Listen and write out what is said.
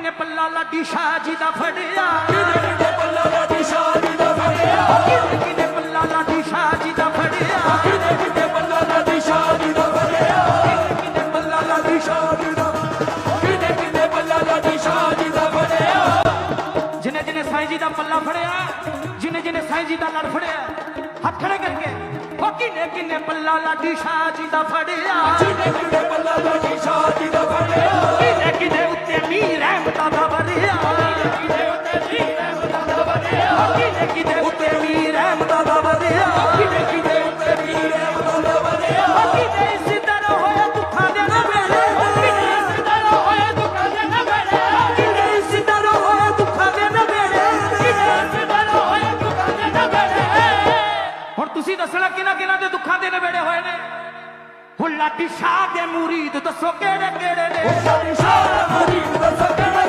किने पल्ला लाडी शाह जी दा फड़िया किने पल्ला लाडी शाह जी दा फड़िया किने पल्ला लाडी शाह जी दा फड़िया किने पल्ला लाडी शाह जी दा फड़िया किने पल्ला लाडी शाह जी दा किने पल्ला लाडी शाह जी दा फड़िया जिने जिने साईं जी दा पल्ला फड़िया जिने जिने साईं जी दा लड़ फड़िया हाथ खड़े करके ओ किने किने पल्ला लाडी शाह जी दा फड़िया किने पल्ला लाडी शाह जी दा फड़िया किने किने उत्ते मीर रहमत दा भरिया किने उत्ते मीर रहमत दा भरिया किने किने उत्ते मीर रहमत दा भरिया किने किने उत्ते मीर रहमत दा भरिया किने इस तरह होया दुखां दे ना वेले किने इस तरह होया दुखां दे ना वेले किने इस तरह होया दुखां दे ना वेले किने इस तरह होया दुखां दे ना वेले ਹੁਣ ਤੁਸੀਂ ਦੱਸਣਾ ਕਿਹਨਾਂ ਕਿਹਨਾਂ ਦੇ ਦੁੱਖਾਂ ਦੇ ਨਵੇੜੇ ਹੋਏ ਨੇ ਹੁਣ ਲਾਡੀ ਸ਼ਾਹ ਦੇ ਮੁਰੀਦ ਦੱਸੋ ਕਿਹੜੇ ਕਿਹੜੇ ਨੇ ਲਾਡੀ ਸ਼ਾਹ ਦੇ ਮੁਰੀਦ ਦੱਸੋ ਕਿਹੜੇ